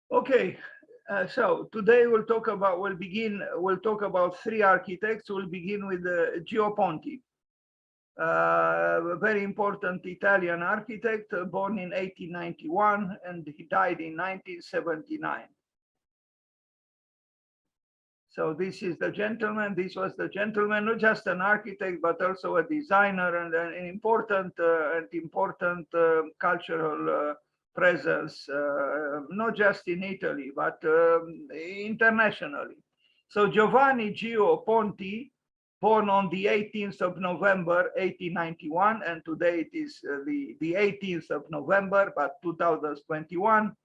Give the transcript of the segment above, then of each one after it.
Okay, so today we'll talk about three architects. We'll begin with Gio Ponti, a very important Italian architect, born in 1891 and he died in 1979. So this is the gentleman. This was the gentleman, not just an architect, but also a designer and an important cultural presence, not just in Italy, but internationally. So Giovanni Gio Ponti, born on the 18th of November, 1891, and today it is the 18th of November, but 2021,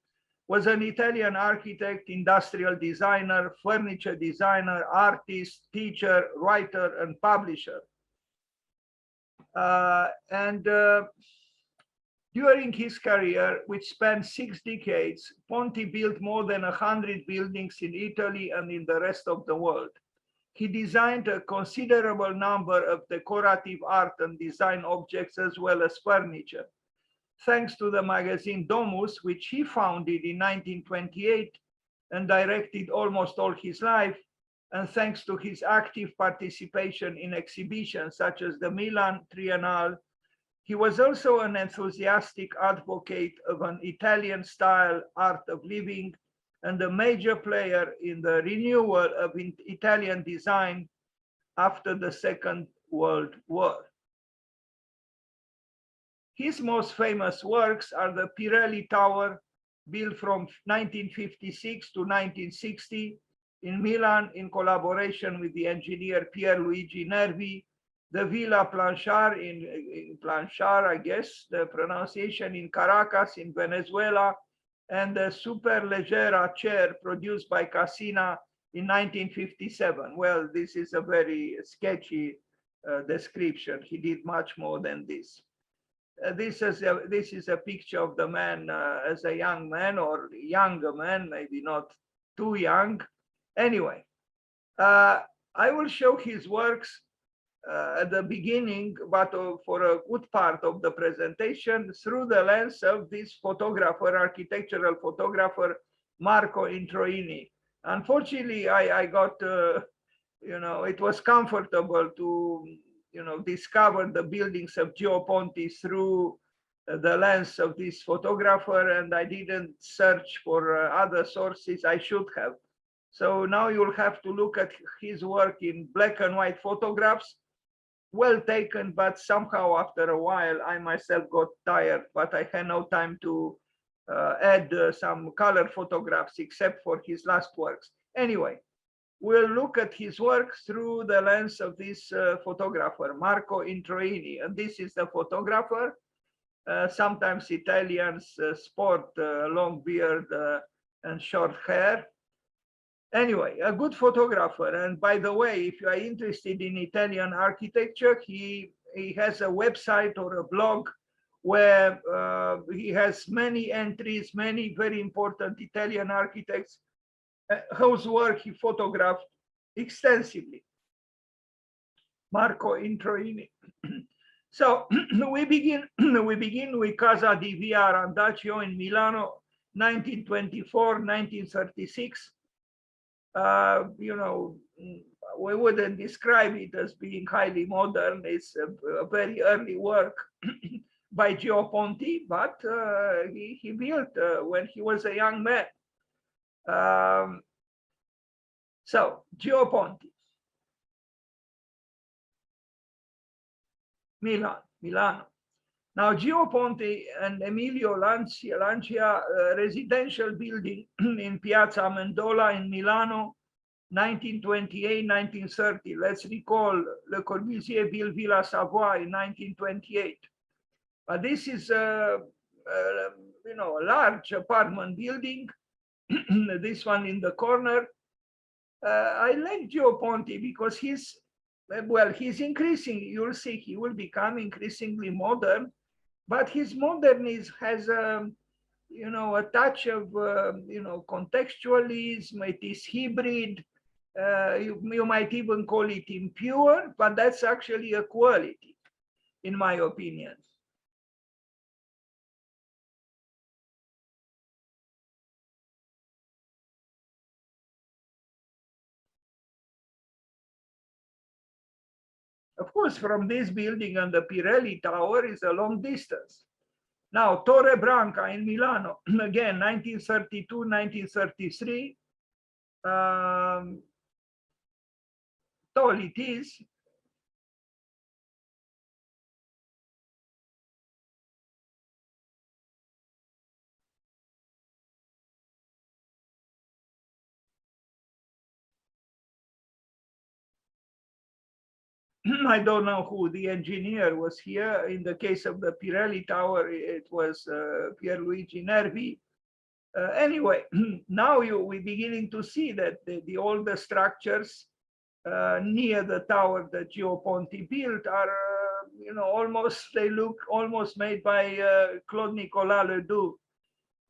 was an Italian architect, industrial designer, furniture designer, artist, teacher, writer, and publisher. During his career, which spanned 6 decades, Ponti built more than 100 buildings in Italy and in the rest of the world. He designed a considerable number of decorative art and design objects as well as furniture. Thanks to the magazine Domus, which he founded in 1928 and directed almost all his life, and thanks to his active participation in exhibitions such as the Milan Triennale, he was also an enthusiastic advocate of an Italian-style art of living and a major player in the renewal of Italian design after the Second World War. His most famous works are the Pirelli Tower, built from 1956 to 1960 in Milan in collaboration with the engineer Pierluigi Nervi, the Villa Planchar in Planchar, I guess, the pronunciation, in Caracas in Venezuela, and the Superleggera chair produced by Cassina in 1957. Well, this is a very sketchy description. He did much more than this. This is a picture of the man as a young man, or younger man, maybe not too young. Anyway, I will show his works at the beginning, but for a good part of the presentation, through the lens of this photographer, architectural photographer, Marco Introini. Unfortunately, I got, it was comfortable to, discover the buildings of Gio Ponti through the lens of this photographer, and I didn't search for other sources. I should have. So now you'll have to look at his work in black and white photographs, well taken, but somehow after a while I myself got tired, but I had no time to add some color photographs except for his last works. Anyway, we'll look at his work through the lens of this photographer, Marco Introini. And this is the photographer. Sometimes Italians sport long beard and short hair. Anyway, a good photographer. And by the way, if you are interested in Italian architecture, he has a website or a blog where he has many entries, many very important Italian architects whose work he photographed extensively. Marco Introini. So we begin with Casa di Via Randaccio in Milano, 1924-1936. We wouldn't describe it as being highly modern. It's a very early work by Gio Ponti, but he built when he was a young man. So Gio Ponti, Milano. Now, Gio Ponti and Emilio Lancia residential building in Piazza Amendola in Milano, 1928-1930. Let's recall Le Corbusier built Villa Savoie in 1928. But this is a large apartment building. This one in the corner. I like Gio Ponti because he's increasing. You'll see he will become increasingly modern. But his modernism has, a touch of, contextualism. It is hybrid. You might even call it impure, but that's actually a quality, in my opinion. Of course, from this building and the Pirelli Tower is a long distance. Now, Torre Branca in Milano, again, 1932, 1933. Tall it is. I don't know who the engineer was here. In the case of the Pirelli Tower, it was Pierluigi Nervi. Anyway, now we're beginning to see that the older structures near the tower that Gio Ponti built are, almost, they look almost made by Claude Nicolas Ledoux,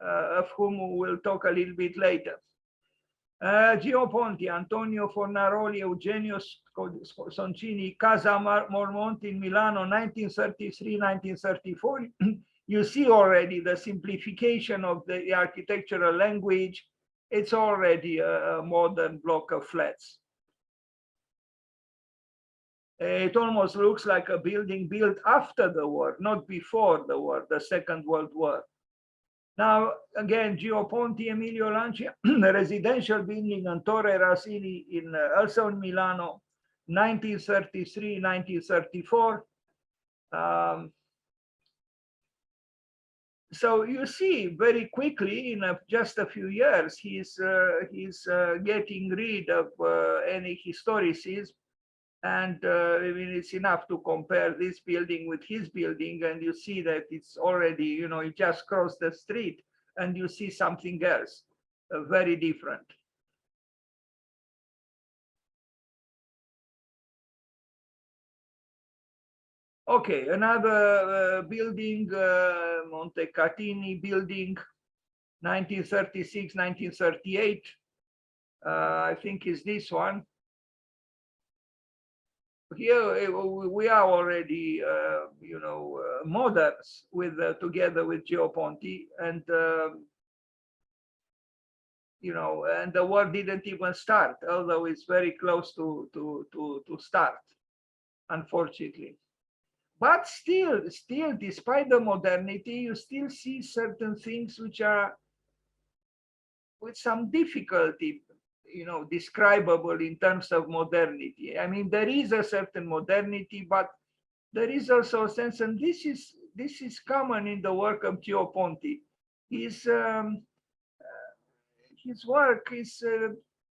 of whom we'll talk a little bit later. Gio Ponti, Antonio Fornaroli, Eugenio Soncini, Casa Mormonti in Milano, 1933-1934. You see already the simplification of the architectural language. It's already a modern block of flats. It almost looks like a building built after the war, not before the war, the Second World War. Now, again, Gio Ponti, Emilio Lancia, the residential building on Torre Rasini in also in Milano, 1933, 1934. So you see very quickly, in just a few years, he's getting rid of any historicism. And I mean, it's enough to compare this building with his building, and you see that it's already, you just cross the street and you see something else, very different. Okay, another building, Montecatini building, 1936, 1938. I think is this one. Here we are already, moderns with together with Gio Ponti, and and the war didn't even start, although it's very close to start, unfortunately. But still, despite the modernity, you still see certain things which are with some difficulty, describable in terms of modernity. I mean, there is a certain modernity, but there is also a sense, and this is common in the work of Gio Ponti. His work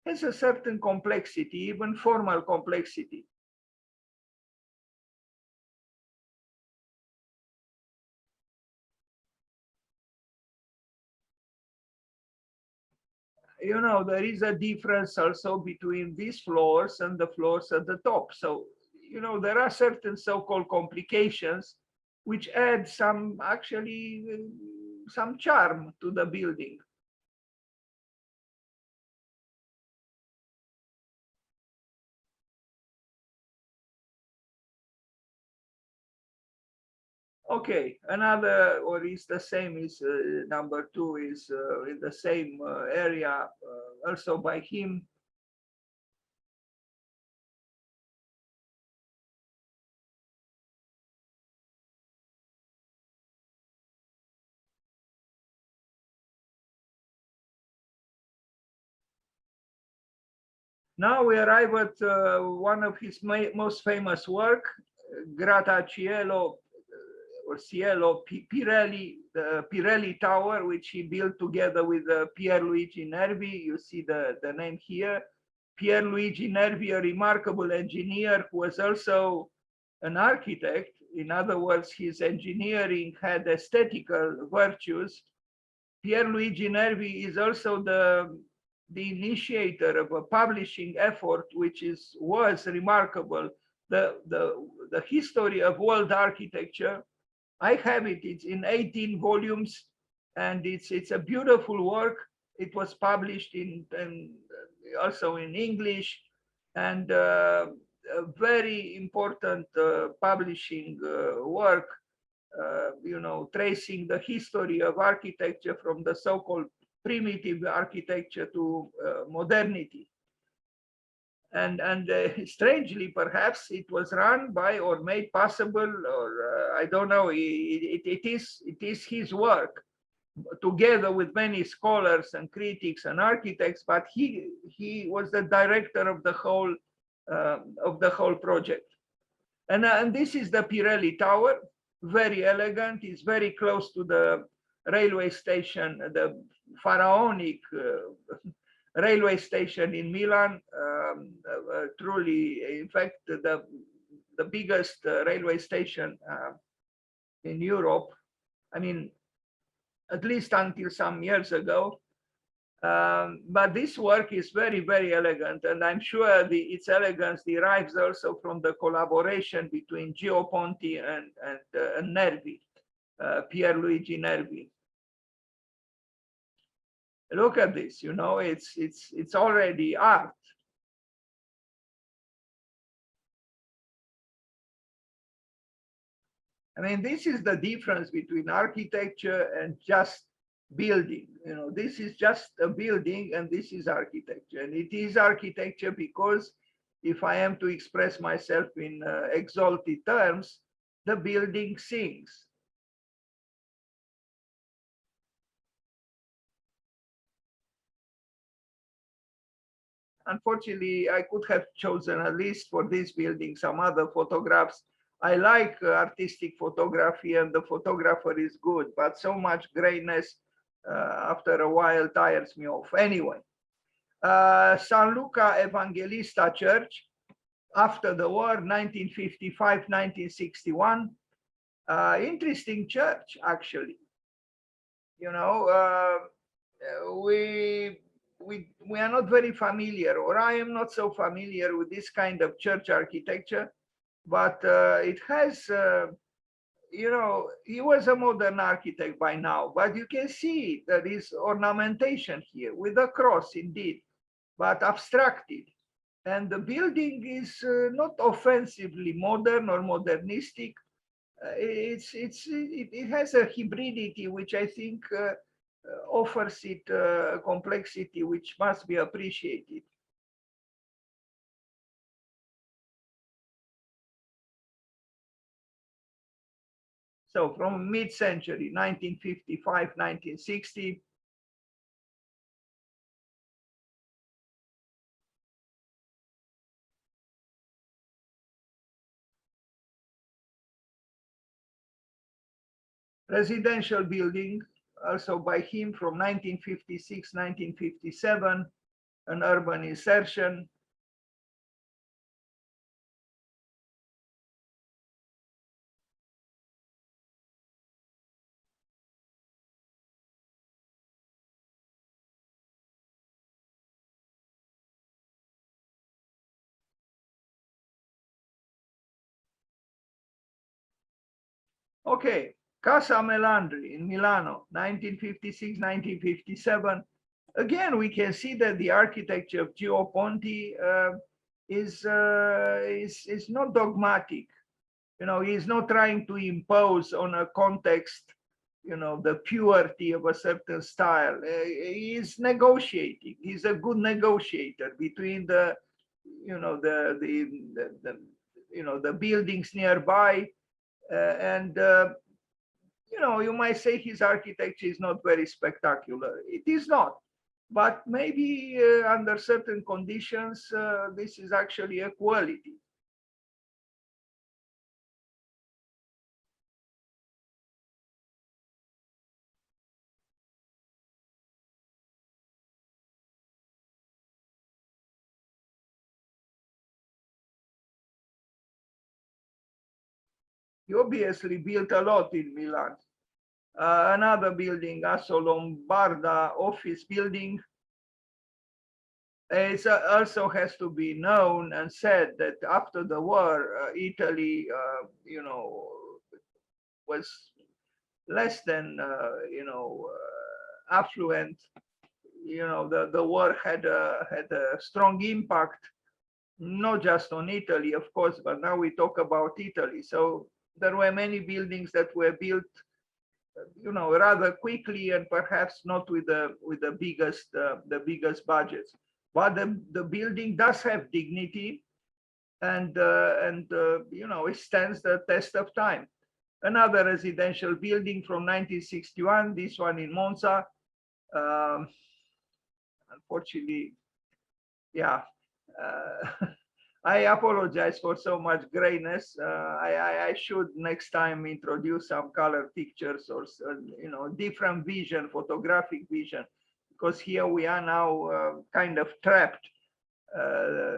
has a certain complexity, even formal complexity. There is a difference also between these floors and the floors at the top. So, there are certain so-called complications which add some charm to the building. Okay, another, or is the same, is number 2, is in the same area, also by him. Now we arrive at one of his most famous work, Grattacielo or Cielo Pirelli, the Pirelli Tower, which he built together with Pierluigi Nervi. You see the name here. Pierluigi Nervi, a remarkable engineer who was also an architect. In other words, his engineering had aesthetical virtues. Pierluigi Nervi is also the initiator of a publishing effort, which was remarkable. The history of world architecture. I have it. It's in 18 volumes, and it's a beautiful work. It was published also in English, and a very important publishing work. Tracing the history of architecture from the so-called primitive architecture to modernity. And strangely, perhaps it was run by or made possible, or I don't know. It is his work, together with many scholars and critics and architects. But he was the director of the whole project. And this is the Pirelli Tower, very elegant. It's very close to the railway station, the pharaonic railway station in Milan. Truly, in fact, the biggest railway station in Europe. I mean, at least until some years ago. But this work is very, very elegant, and I'm sure its elegance derives also from the collaboration between Gio Ponti and Nervi, Pierluigi Nervi. Look at this, it's already art. I mean, this is the difference between architecture and just building. This is just a building, and this is architecture. And it is architecture because, if I am to express myself in exalted terms, the building sings. Unfortunately, I could have chosen, at least for this building, some other photographs. I like artistic photography, and the photographer is good, but so much grayness after a while tires me off. Anyway, San Luca Evangelista Church, after the war, 1955, 1961. Interesting church, actually. We are not very familiar, or I am not so familiar with this kind of church architecture, but it has, he was a modern architect by now, but you can see there is ornamentation here with a cross indeed, but abstracted. And the building is not offensively modern or modernistic. It has a hybridity, which I think offers it complexity which must be appreciated. So from mid-century, 1955, 1960. Residential building, also by him from 1956, 1957, an urban insertion. Okay, Casa Melandri in Milano, 1956, 1957. Again, we can see that the architecture of Gio Ponti is not dogmatic. He's not trying to impose on a context, the purity of a certain style. He's negotiating. He's a good negotiator between the buildings nearby, and you might say his architecture is not very spectacular. It is not. But maybe under certain conditions, this is actually a quality. He obviously built a lot in Milan. Another building, Asso Lombarda office building. It also has to be known and said that after the war, Italy, was less than, affluent. The war had a strong impact, not just on Italy, of course, but now we talk about Italy. So there were many buildings that were built, rather quickly, and perhaps not with the biggest budgets. but the building does have dignity, and you know, it stands the test of time. Another residential building from 1961, this one in Monza. Um, Unfortunately, yeah. Uh, I apologize for so much grayness. I should next time introduce some color pictures or you know, different vision, photographic vision, because here we are now kind of trapped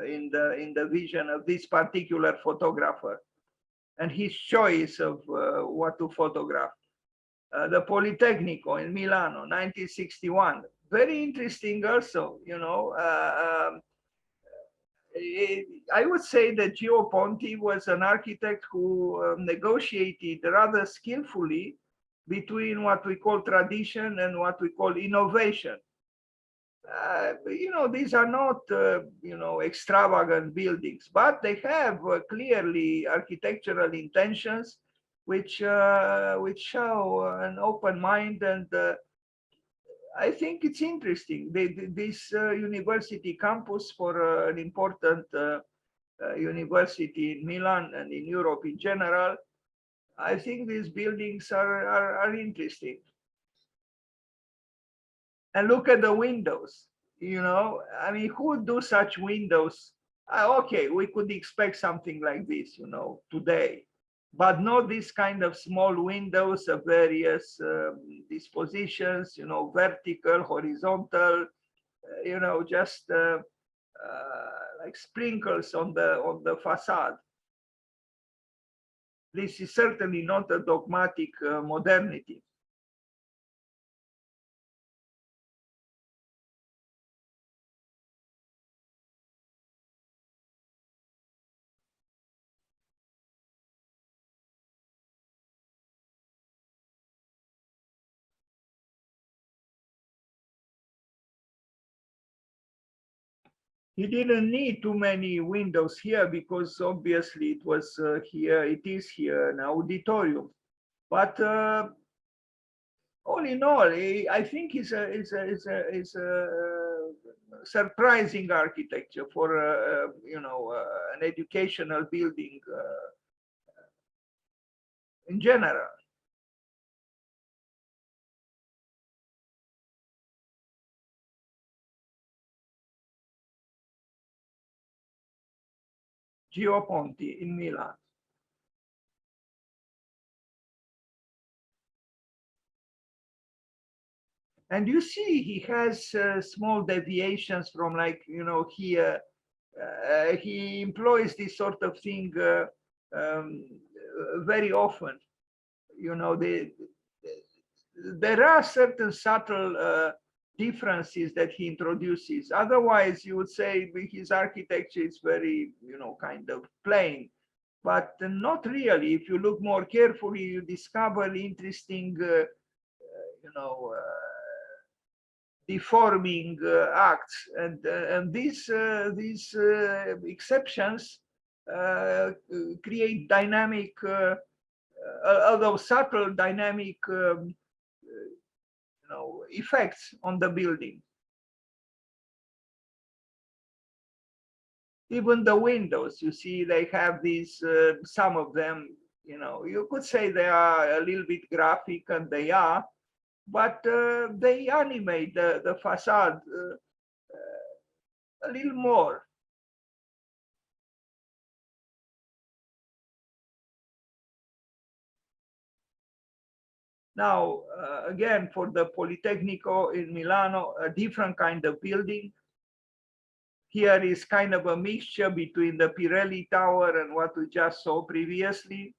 in the vision of this particular photographer and his choice of what to photograph. The Politecnico in Milano, 1961. Very interesting also, you know. I would say that Gio Ponti was an architect who negotiated rather skillfully between what we call tradition and what we call innovation. You know, these are not, you know, extravagant buildings, but they have clearly architectural intentions, which show an open mind, and I think it's interesting. This university campus for an important university in Milan and in Europe in general, I think these buildings are interesting. And look at the windows, you know, I mean, who would do such windows? Okay, we could expect something like this, you know, today, but not this kind of small windows of various dispositions, you know, vertical, horizontal, you know, just like sprinkles on the facade. This is certainly not a dogmatic modernity. He didn't need too many windows here because obviously it was here, it is here an auditorium. But all in all, I think it's a surprising architecture for you know, an educational building in general. Gio Ponti in Milan. And you see, he has small deviations from, like, you know, here. He employs this sort of thing very often. You know, there are certain subtle differences that he introduces. Otherwise, you would say his architecture is very, you know, kind of plain, but not really. If you look more carefully, you discover interesting, you know, deforming acts, and these exceptions create dynamic, although subtle, dynamic, you know, effects on the building. Even the windows, you see, they have these. Some of them, you know, you could say they are a little bit graphic, and they are, but they animate the facade a little more. Now, again, for the Politecnico in Milano, a different kind of building. Here is kind of a mixture between the Pirelli Tower and what we just saw previously.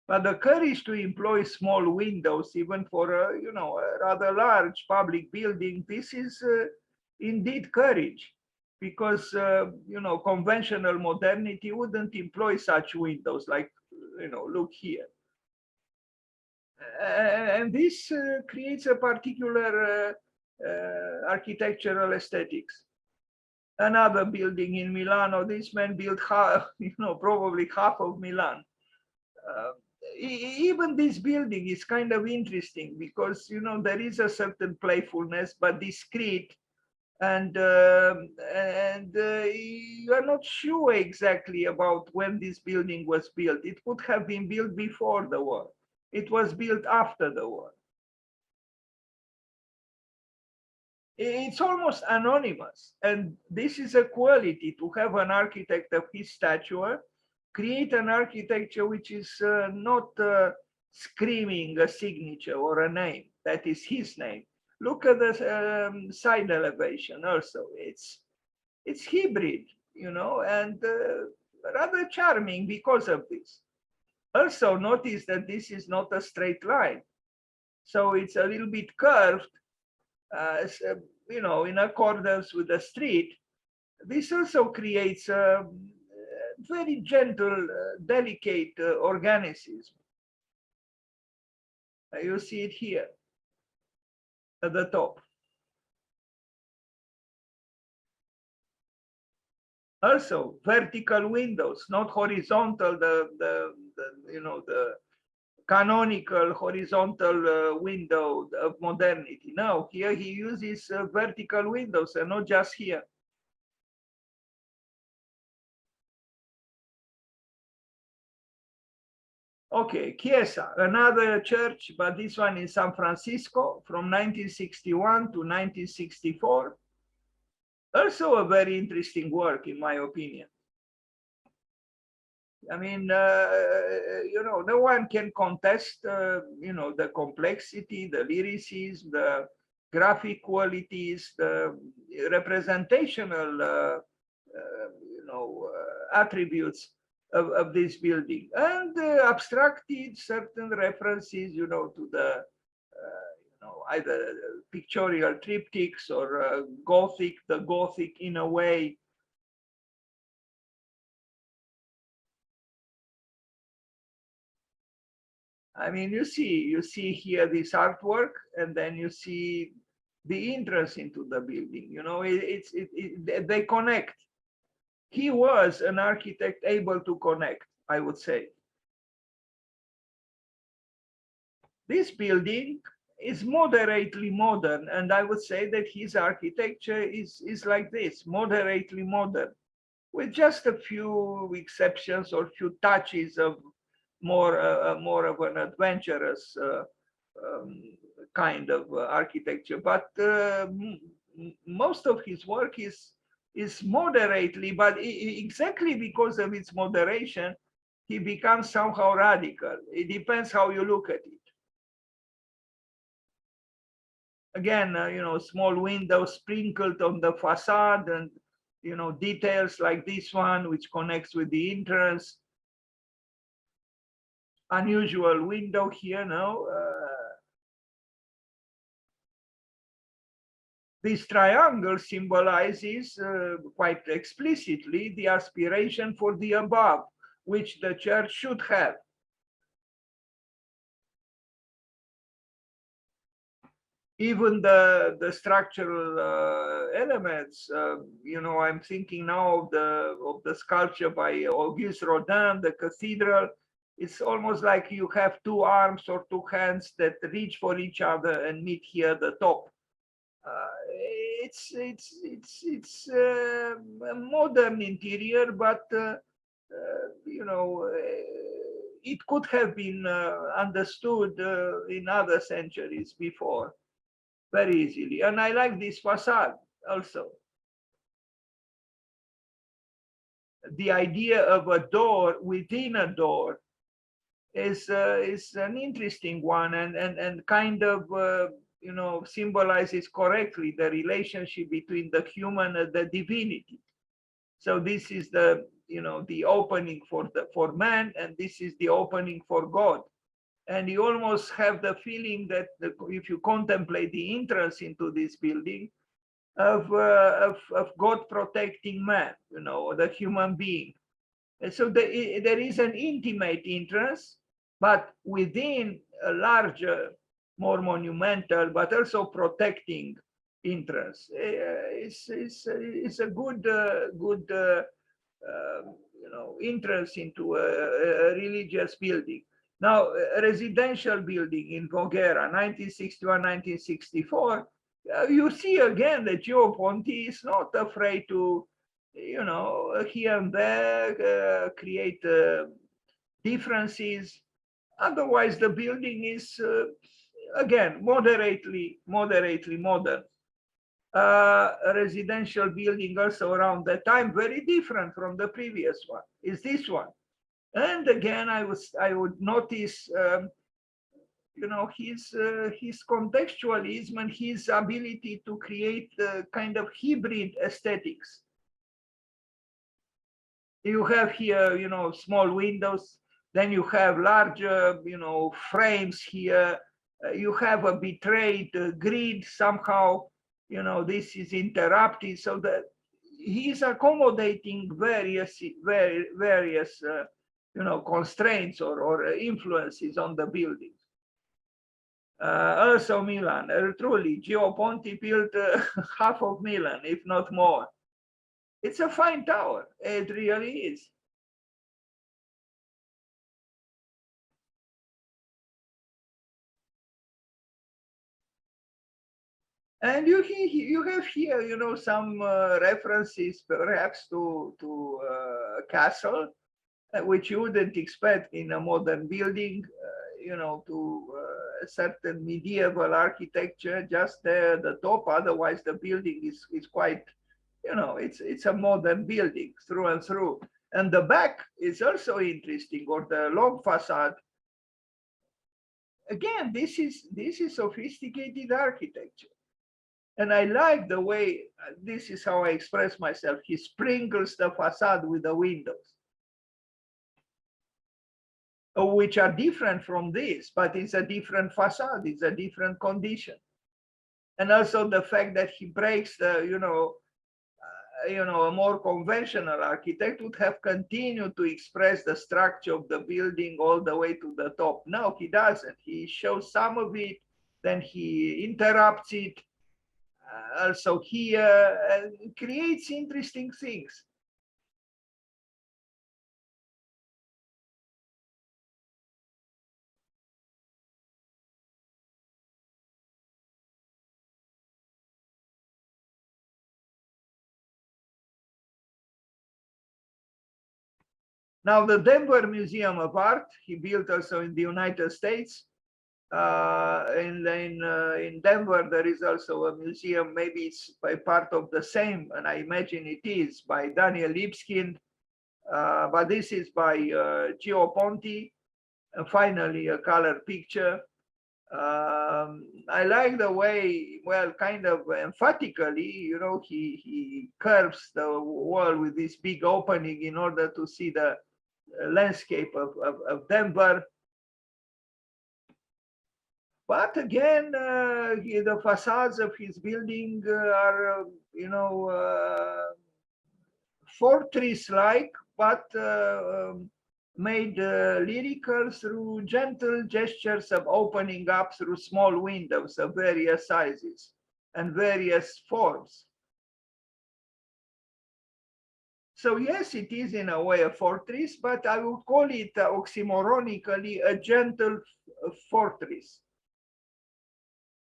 But the courage to employ small windows, even for a, you know, a rather large public building, this is indeed courage, because you know, conventional modernity wouldn't employ such windows, like, you know, look here. And this creates a particular architectural aesthetics. Another building in Milano. This man built half, probably half of Milan. Uh, Even this building is kind of interesting because there is a certain playfulness, but discreet, and you are not sure exactly about when this building was built. It could have been built before the war. It was built after the war. It's almost anonymous, and this is a quality to have an architect of his stature create an architecture which is not screaming a signature or a name that is his name. Look at the side elevation also. It's hybrid, and rather charming because of this. Also notice that this is not a straight line. So it's a little bit curved, in accordance with the street. This also creates a very gentle, delicate organism. You see it here at the top. Also, vertical windows, not horizontal. The canonical horizontal window of modernity. No, here he uses vertical windows, and not just here. Okay, Chiesa, another church, but this one in San Francisco from 1961 to 1964. Also a very interesting work, in my opinion. I mean, no one can contest, the complexity, the lyricism, the graphic qualities, the representational, attributes of this building, and abstracted certain references, to the, either pictorial triptychs or Gothic, the Gothic in a way. I mean, you see here this artwork, and then you see the entrance into the building. They connect. He was an architect able to connect, I would say. This building is moderately modern, and I would say that his architecture is like this, moderately modern, with just a few exceptions or few touches of more of an adventurous kind of architecture. But most of his work is moderately, but exactly because of its moderation, he becomes somehow radical. It depends how you look at it. Again, small windows sprinkled on the facade, and details like this one, which connects with the entrance. Unusual window here now. This triangle symbolizes quite explicitly the aspiration for the above, which the church should have. Even the structural elements, I'm thinking now of the sculpture by Auguste Rodin, the cathedral. It's almost like you have two arms or two hands that reach for each other and meet here at the top. It's a modern interior, but it could have been understood in other centuries before very easily. And I like this facade also. The idea of a door within a door is an interesting one, and kind of symbolizes correctly the relationship between the human and the divinity. So this is the the opening for man, and this is the opening for God. And you almost have the feeling that if you contemplate the entrance into this building, of God protecting man, the human being. And so there is an intimate entrance, but within a larger, more monumental, but also protecting entrance. It's a good entrance into a religious building. Now, a residential building in Voghera, 1961, 1964, you see again that Gio Ponti is not afraid to, here and there create differences. Otherwise, the building is, again, moderately modern. A residential building also around that time, very different from the previous one, is this one. And again, I would notice, his contextualism and his ability to create kind of hybrid aesthetics. You have here, small windows, then you have larger, frames here. You have a betrayed grid somehow. This is interrupted, so that he's accommodating various constraints or influences on the buildings. Also Milan, truly, Gio Ponti built half of Milan, if not more. It's a fine tower, it really is. And you have here, some references perhaps to castle, which you wouldn't expect in a modern building, to a certain medieval architecture just there at the top. Otherwise, the building is quite, it's a modern building through and through. And the back is also interesting, or the long facade. Again, this is sophisticated architecture. And I like the way, this is how I express myself, he sprinkles the facade with the windows, which are different from this, but it's a different facade, it's a different condition. And also the fact that he breaks the, a more conventional architect would have continued to express the structure of the building all the way to the top. No, he doesn't. He shows some of it, then he interrupts it. Also here, creates interesting things. Now, the Denver Museum of Art, he built also in the United States. In Denver, there is also a museum, maybe it's by part of the same, and I imagine it is, by Daniel Lipskind, but this is by Gio Ponti. And finally, a color picture. I like the way, well, kind of emphatically, he curves the wall with this big opening in order to see the landscape of Denver. But again, the facades of his building are, fortress-like, but made lyrical through gentle gestures of opening up through small windows of various sizes and various forms. So yes, it is in a way a fortress, but I would call it oxymoronically a gentle fortress.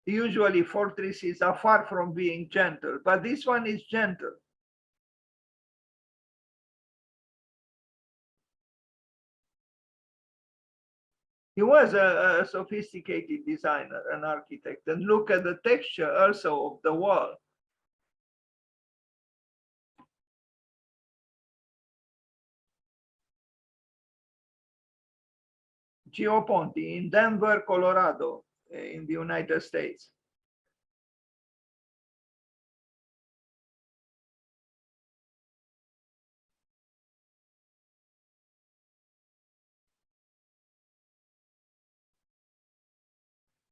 Usually fortresses are far from being gentle, but this one is gentle. He was a sophisticated designer, an architect, and look at the texture also of the wall. Gio Ponti in Denver, Colorado, in the United States.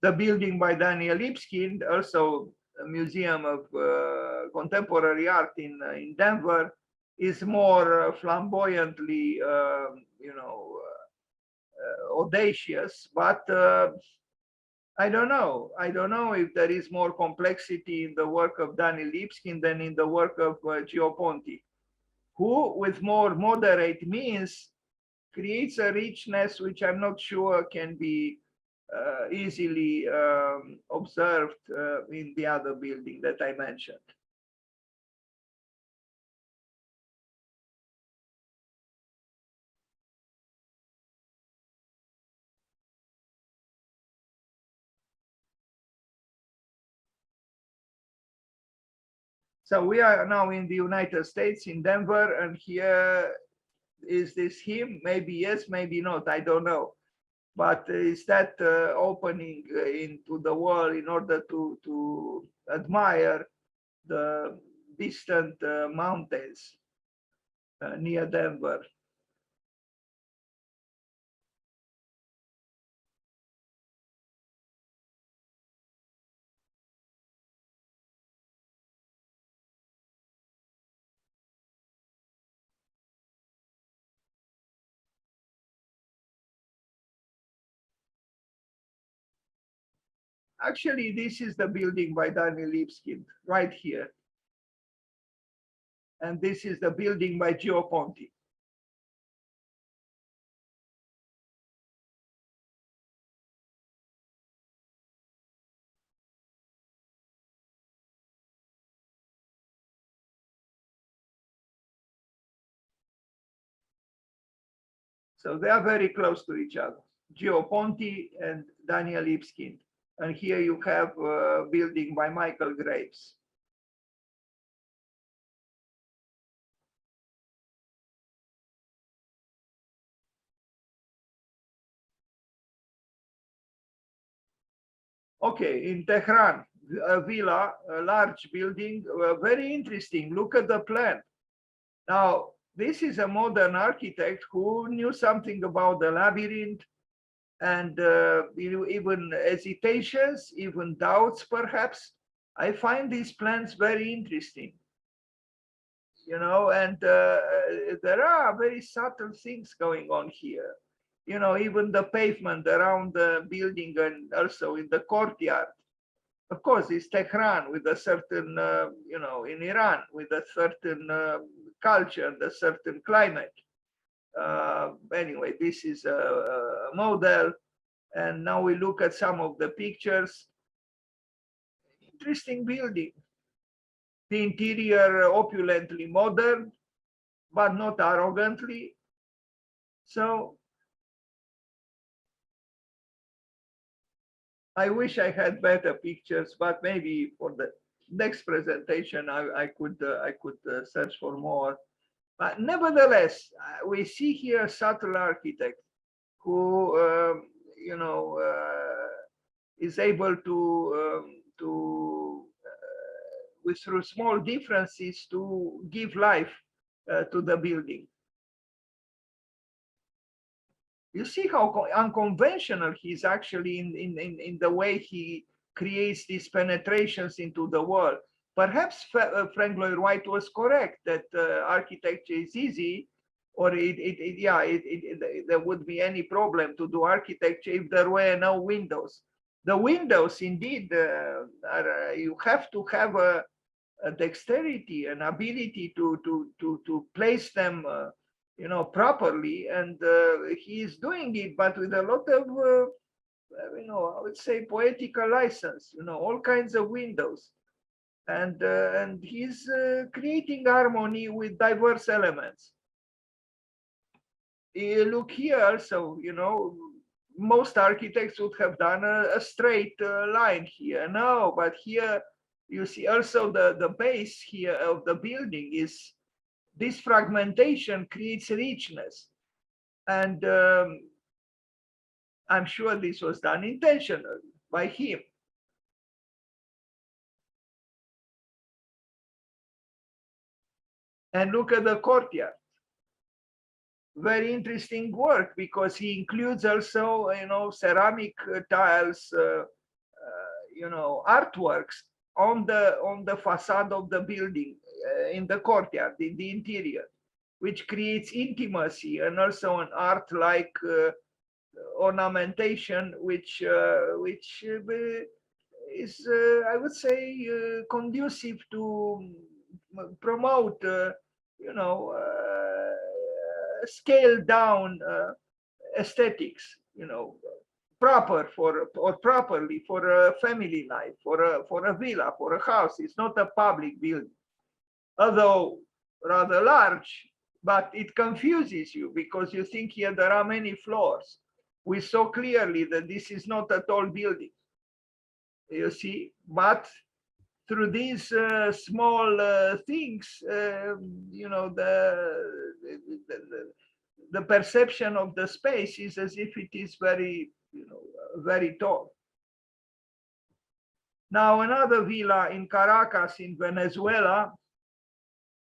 The building by Daniel Lipskind, also a museum of contemporary art in Denver, is more flamboyantly, audacious, but I don't know. I don't know if there is more complexity in the work of Daniel Lipskin than in the work of Gio Ponti, who, with more moderate means, creates a richness which I'm not sure can be easily observed in the other building that I mentioned. So we are now in the United States, in Denver, and here is this him? Maybe yes, maybe not, I don't know. But is that opening into the world in order to admire the distant mountains near Denver. Actually, this is the building by Daniel Lipskin, right here. And this is the building by Gio Ponti. So they are very close to each other, Gio Ponti and Daniel Lipskin. And here you have a building by Michael Graves. Okay, in Tehran, a villa, a large building, very interesting. Look at the plan. Now, this is a modern architect who knew something about the labyrinth and even hesitations, even doubts, perhaps. I find these plans very interesting, you know, and there are very subtle things going on here. You know, even the pavement around the building and also in the courtyard. Of course, it's Tehran with a certain, you know, in Iran with a certain culture and a certain climate. Anyway, this is a model. And now we look at some of the pictures. Interesting building. The interior opulently modern, but not arrogantly. So I wish I had better pictures, but maybe for the next presentation I could search for more. But nevertheless, we see here a subtle architect who you know is able to with through small differences to give life to the building. You see how unconventional he is actually in the way he creates these penetrations into the world. Perhaps Frank Lloyd Wright was correct that architecture is easy, or there would be any problem to do architecture if there were no windows. The windows, indeed, you have to have a dexterity, an ability to place them you know, properly, and he is doing it, but with a lot of, you know, I would say poetical license, you know, all kinds of windows, and he's creating harmony with diverse elements. You look here also, you know, most architects would have done a straight line here. No, but here you see also the base here of the building is, this fragmentation creates richness. And I'm sure this was done intentionally by him. And look at the courtyard. Very interesting work, because he includes also, you know, ceramic tiles, you know, artworks on the facade of the building, in the courtyard, in the interior, which creates intimacy and also an art-like ornamentation, which is, I would say, conducive to promote, scale down aesthetics, proper for, or properly for a family life, for a villa, for a house. It's not a public building, although rather large, but it confuses you because you think here there are many floors. We saw clearly that this is not a tall building, you see, but through these small things, the perception of the space is as if it is very, very tall. Now, another villa in Caracas in Venezuela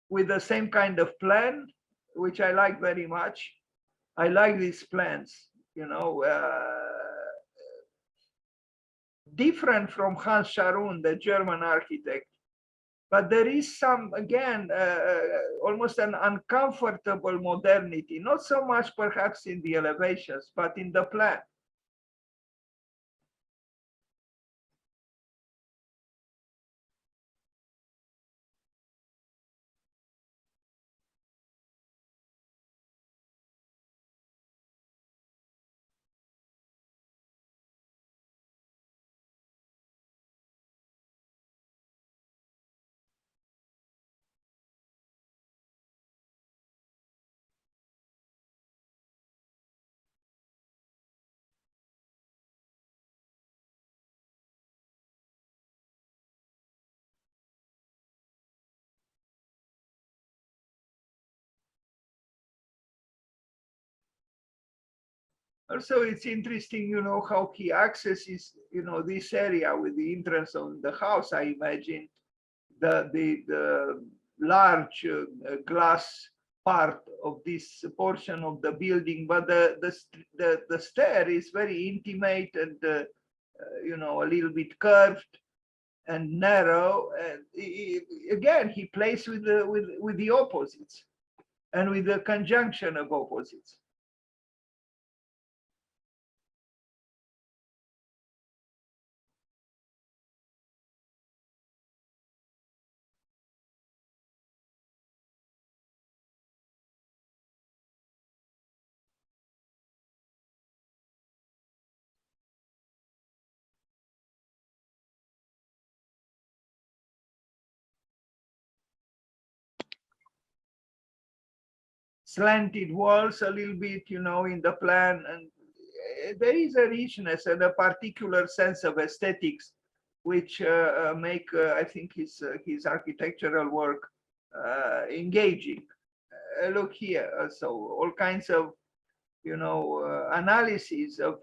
with the same kind of plan, which I like very much. I like these plans, different from Hans Scharoun, the German architect. But there is some, again, almost an uncomfortable modernity, not so much perhaps in the elevations, but in the plan. Also, it's interesting, how he accesses, this area with the entrance of the house. I imagine the large glass part of this portion of the building, but the stair is very intimate and a little bit curved and narrow. And again, he plays with the opposites and with the conjunction of opposites. Slanted walls a little bit, in the plan, and there is a richness and a particular sense of aesthetics, which make, I think, his architectural work engaging. Look here, so all kinds of, analysis of,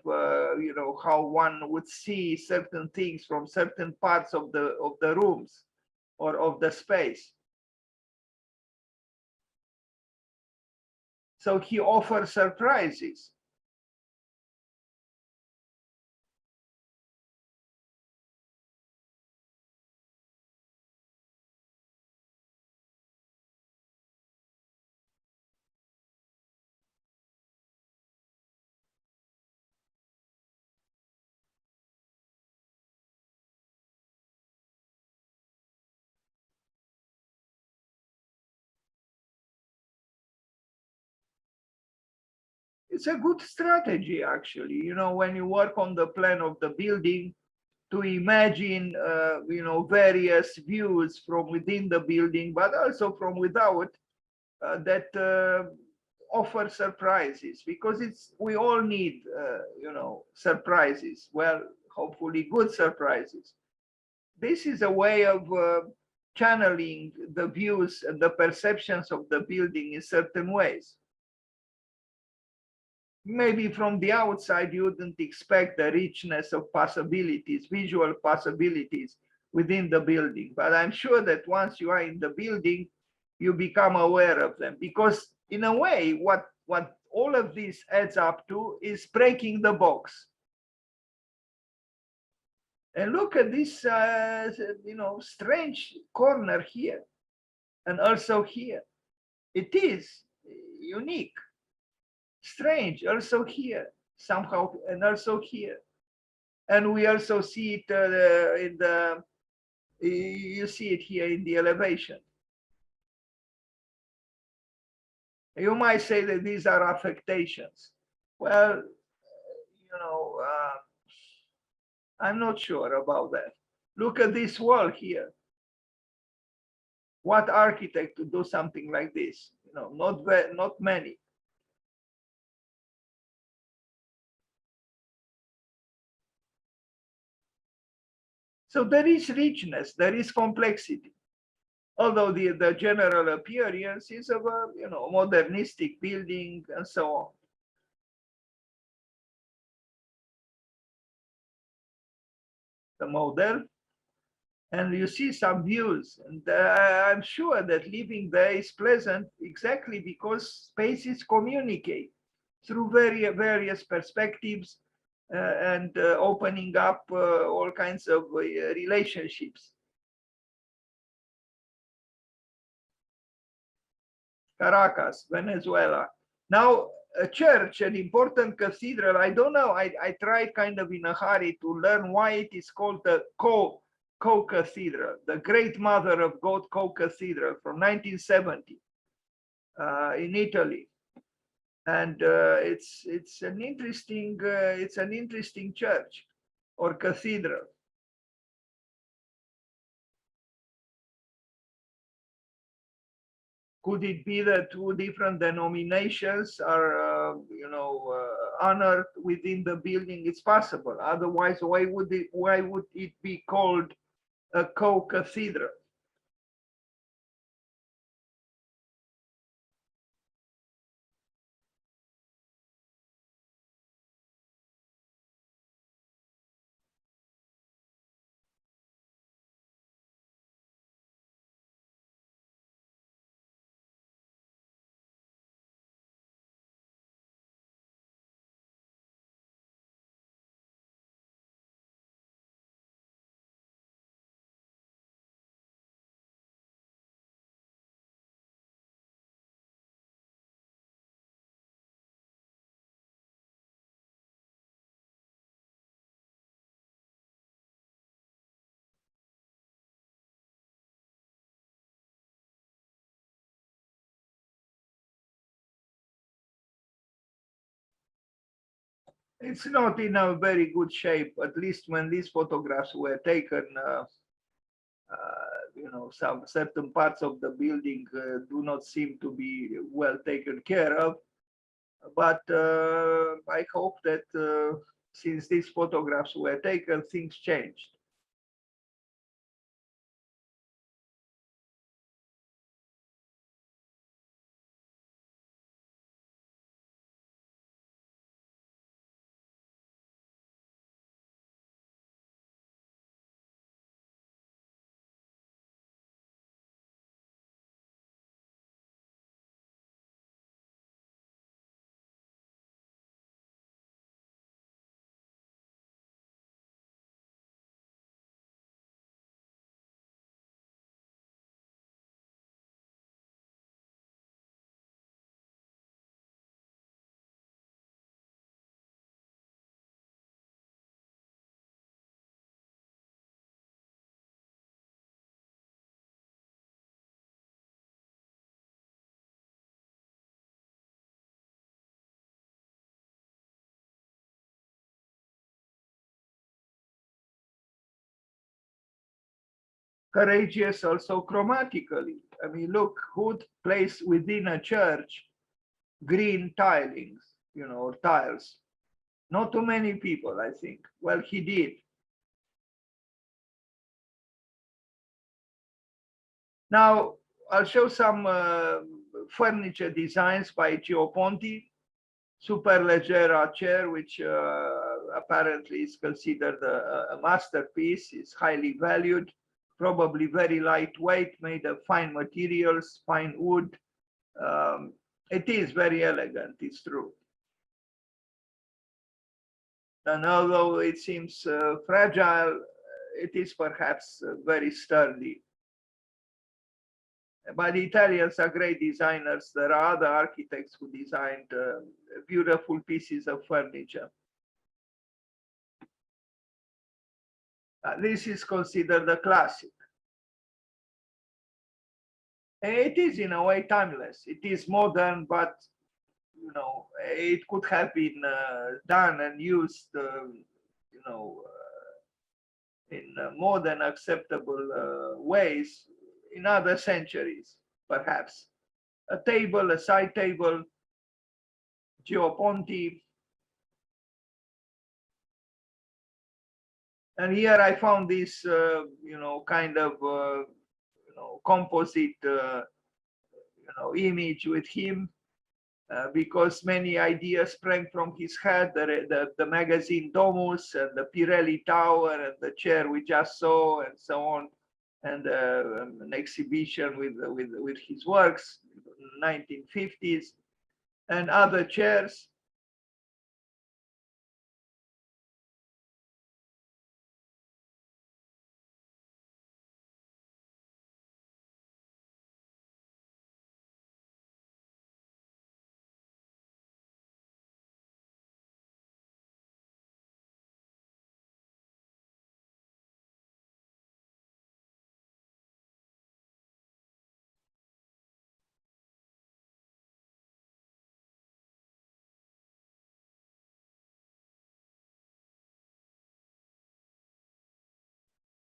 how one would see certain things from certain parts of the rooms or of the space. So he offers surprises. It's a good strategy, actually, when you work on the plan of the building, to imagine, various views from within the building, but also from without, that offer surprises, because we all need, surprises. Well, hopefully good surprises. This is a way of channeling the views and the perceptions of the building in certain ways. Maybe from the outside, you wouldn't expect the richness of possibilities, visual possibilities within the building. But I'm sure that once you are in the building, you become aware of them. Because in a way, what all of this adds up to is breaking the box. And look at this, strange corner here, and also here. It is unique. Strange, also here. somehow, and also here. And we also see it in the, you see it here in the elevation. You might say that these are affectations. Well, you know, I'm not sure about that. Look at this wall here. What architect to do something like this? You know, not many. So there is richness, there is complexity. Although the general appearance is of a, you know, modernistic building and so on. The model, and you see some views, and I'm sure that living there is pleasant exactly because spaces communicate through various perspectives and opening up all kinds of relationships. Caracas, Venezuela. Now, a church, an important cathedral, I don't know, I tried kind of in a hurry to learn why it is called the Co-Cathedral, the Great Mother of God Co-Cathedral from 1970 in Italy. And it's an interesting church or cathedral. Could it be that two different denominations are, you know, honored within the building? It's possible. Otherwise, why would it be called a co-cathedral? It's not in a very good shape, at least when these photographs were taken. You know, some certain parts of the building do not seem to be well taken care of. But I hope that since these photographs were taken, things changed. Courageous also chromatically. I mean, look, who placed within a church green tilings, you know, or tiles? Not too many people, I think. Well, he did. Now, I'll show some furniture designs by Ponti. Superleggera chair, which apparently is considered a masterpiece, is highly valued, probably very lightweight, made of fine materials, fine wood. It is very elegant, it's true. And although it seems fragile, it is perhaps very sturdy. But the Italians are great designers. There are other architects who designed beautiful pieces of furniture. This is considered a classic. It is in a way timeless. It is modern, but it could have been done and used, in modern acceptable ways in other centuries, perhaps. A table, a side table, Ponti. And here I found this, kind of, composite, image with him, because many ideas sprang from his head. The magazine Domus and the Pirelli Tower and the chair we just saw and so on, and an exhibition with his works, 1950s, and other chairs.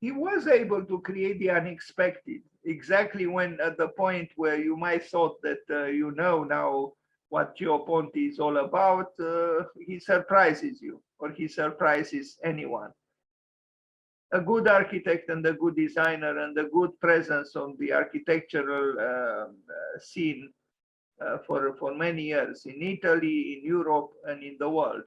He was able to create the unexpected, exactly when at the point where you might thought that you know now what Ponti is all about, he surprises you, or he surprises anyone. A good architect and a good designer and a good presence on the architectural scene for many years in Italy, in Europe, and in the world.